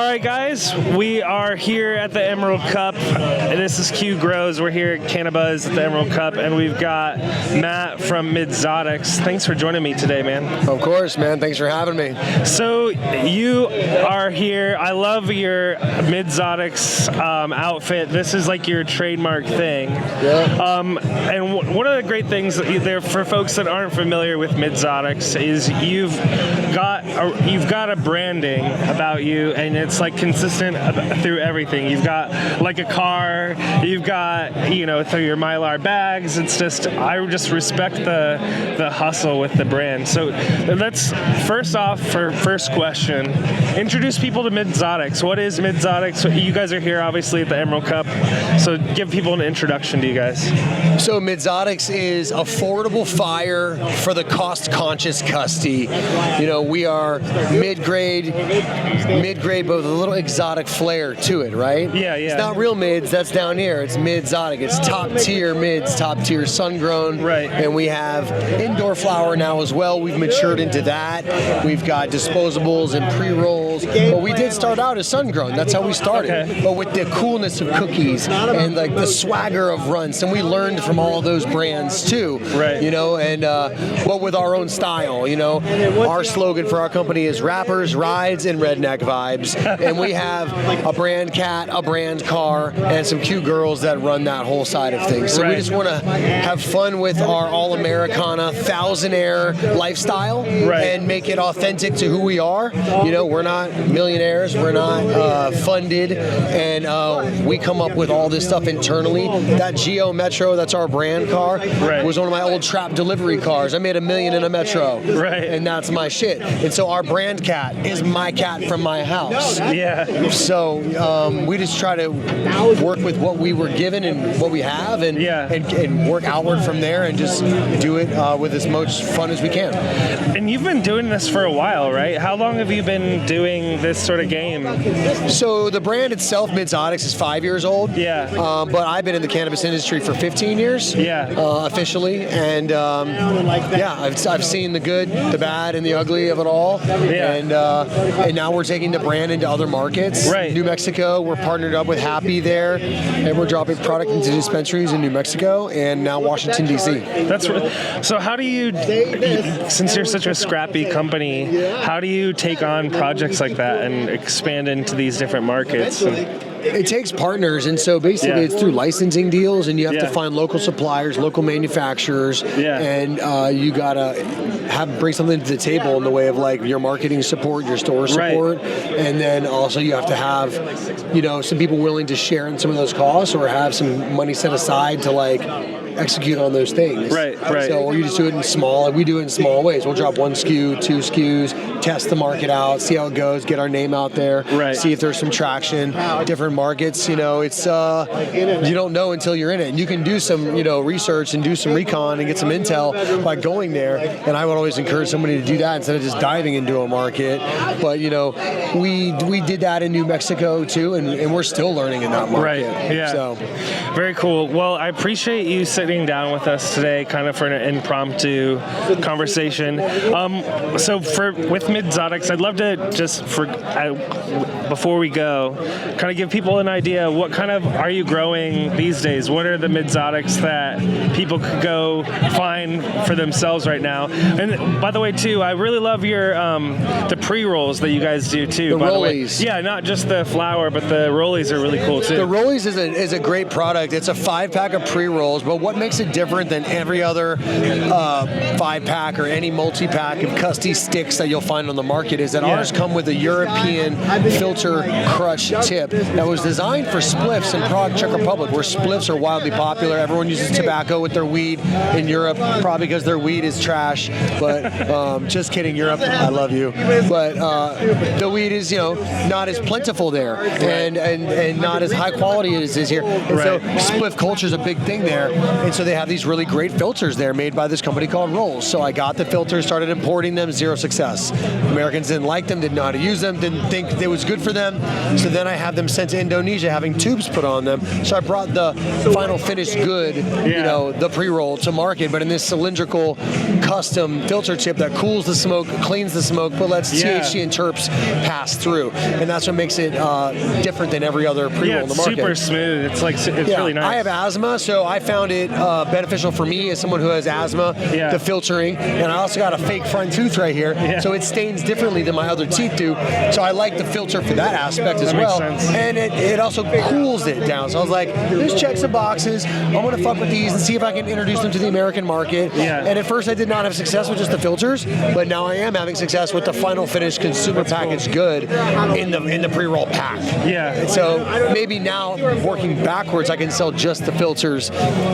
right, guys, we are here at the Emerald Cup. This is Q Grows. We're here at Cannabis at the Emerald Cup, and we've got Matt from Midzotics. Thanks for joining me today, man. Of course, man. Thanks for having me. So you are here. I love your Midzotics outfit. This is like your trademark thing. Yeah. And one of the great things there for folks that aren't familiar with Midzotics is you've got a branding about you, and it's like consistent through everything. You've got like a car, you've got, through your Mylar bags. It's just, I just respect the hustle with the brand. So let's, first off, for first question, introduce people to Midzotics. What is Midzotics? You guys are here obviously at the Emerald Cup, so give people an introduction to you guys. So Midzotics is affordable fire for the cost-conscious custy. We are mid-grade, but with a little exotic flair to it, right? Yeah. It's not real mids, that's down here. It's Midzotic. It's top-tier mids, top-tier sun-grown. Right. And we have indoor flower now as well. We've matured into that. We've got disposables and pre-rolls. But we did start out as sun-grown. That's how we started. Okay. But with the coolness of cookies and like the swagger of runts, and we learned from all of those brands too. Right. But with our own style. Our slogan for our company is rappers, rides, and redneck vibes. And we have a brand cat, a brand car, and some cute girls that run that whole side of things. So we just want to have fun with our all-Americana, thousandaire lifestyle and make it authentic to who we are. We're not millionaires, we're not funded, and we come up with all this stuff internally. That Geo Metro, that's our brand car, was one of my old trap delivery cars. I made $1 million in a Metro, and that's my shit. And so our brand cat is my cat from my house. Yeah. So we just try to work with what we were given and what we have, and work outward from there, and just do it with as much fun as we can. And you've been doing this for a while, right? How long have you been doing this sort of game? So the brand itself, Midzotics, is 5 years old. Yeah. But I've been in the cannabis industry for 15 years. Yeah. Officially, and I've seen the good, the bad, and the ugly of it all. Yeah. And now we're taking the brand into other markets. Right. New Mexico, we're partnered up with Happy there, and we're dropping product into dispensaries in New Mexico and now Washington D.C. That's so. How do you, since you're such a scrappy company, how do you take on projects like that and expand into these different markets? It takes partners, and so basically it's through licensing deals, and you have to find local suppliers, local manufacturers, and you gotta bring something to the table in the way of like your marketing support, your store support, and then also you have to have, some people willing to share in some of those costs or have some money set aside to like execute on those things. Right. So or you just do it in small, like we do it in small ways. We'll drop 1 SKU, 2 SKUs, test the market out, see how it goes, get our name out there, see if there's some traction. Different markets, it's you don't know until you're in it. And you can do some, research and do some recon and get some intel by going there. And I would always encourage somebody to do that instead of just diving into a market. But we did that in New Mexico too, and we're still learning in that market. Right. Yeah. So very cool. Well, I appreciate you sitting down with us today, kind of for an impromptu conversation. So with Midzotics, I'd love to just before we go, kind of give people an idea, what kind of are you growing these days? What are the Midzotics that people could go find for themselves right now? And by the way, too, I really love your the pre-rolls that you guys do too. The Rollies. Yeah, not just the flower, but the Rollies are really cool too. The Rollies is a great product. It's a 5-pack of pre-rolls, but what makes it different than every other 5-pack or any multi-pack of Custys sticks that you'll find on the market is that ours come with a European filter crush tip that was designed for spliffs in Prague, Czech Republic, where spliffs are wildly popular. Everyone uses tobacco with their weed in Europe, probably because their weed is trash. But just kidding, Europe, I love you. But the weed is, not as plentiful there, and not as high quality as is here. And so spliff culture is a big thing there. And so they have these really great filters there made by this company called Rollies. So I got the filters, started importing them, zero success. Americans didn't like them, didn't know how to use them, didn't think it was good for them. So then I have them sent to Indonesia, having tubes put on them. So I brought the final finished good, you know, the pre-roll to market, but in this cylindrical custom filter tip that cools the smoke, cleans the smoke, but lets THC and terps pass through. And that's what makes it different than every other pre-roll in the market. Super smooth. It's like, it's really nice. I have asthma, so I found it beneficial for me as someone who has asthma, the filtering, and I also got a fake front tooth right here, so it stains differently than my other teeth do. So I like the filter for that aspect as well. And it also cools it down. So I was like, there's checks and boxes. I'm going to fuck with these and see if I can introduce them to the American market. And at first I did not have success with just the filters, but now I am having success with the final finished consumer packaged good in the pre-roll pack. And so maybe now, working backwards, I can sell just the filters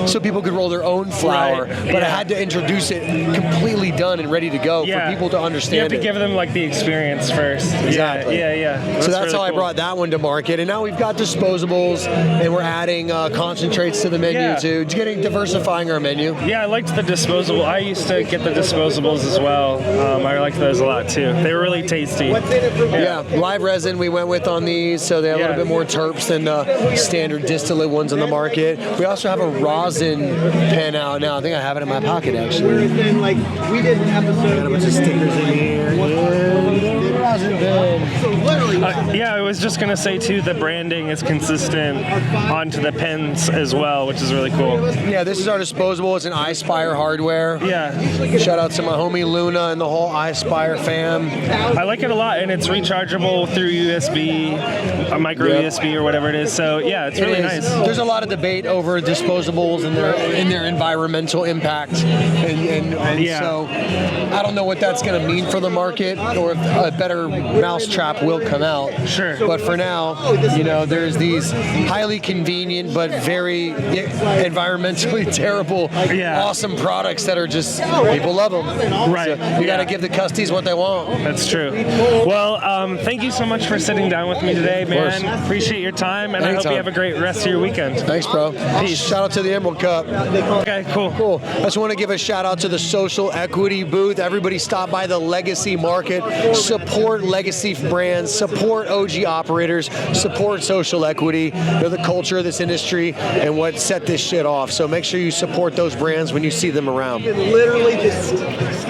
so people could roll their own flower. But I had to introduce it completely done and ready to go for people to understand it. You have to give them like the experience first. Exactly. So that's really how I brought that one to market. And now we've got disposables, and we're adding concentrates to the menu too. Diversifying our menu. Yeah, I liked the disposable. I used to get the disposables as well. I liked those a lot too. They were really tasty. Live resin we went with on these, so they have a little bit more terps than the standard distillate ones on the market. We also have a rosin pen out now. I think I have it in my pocket actually. Like we did an episode. Got a bunch of stickers in here. Rosin pen. So literally. I was just gonna say too, the branding is consistent onto the pens as well, which is really cool. Yeah, this is our disposable. It's an iSpire hardware. Shout out to my homie Luna and the whole iSpire fam. I like it a lot, and it's rechargeable through USB, a micro USB or whatever it is. So yeah, it's really nice. There's a lot of debate over disposables and their environmental impact, and so I don't know what that's going to mean for the market, or if a better mousetrap will come out. But for now, you know, there's these highly convenient but very environmentally terrible, awesome products that are just, people love them. So you got to give the Custys what they want. That's true. Well, thank you so much for sitting down with me today, man. Appreciate your time, and I hope you have a great rest of your weekend. Thanks, bro. Peace. Shout out to the Emerald Cup. Okay, cool. I just want to give a shout out to the social equity booth. Everybody stop by the Legacy Market. Support legacy brands. Support OG operators. Support social equity. They're the culture of this industry and what set this shit off. So make sure you support those brands when you see them around. Literally just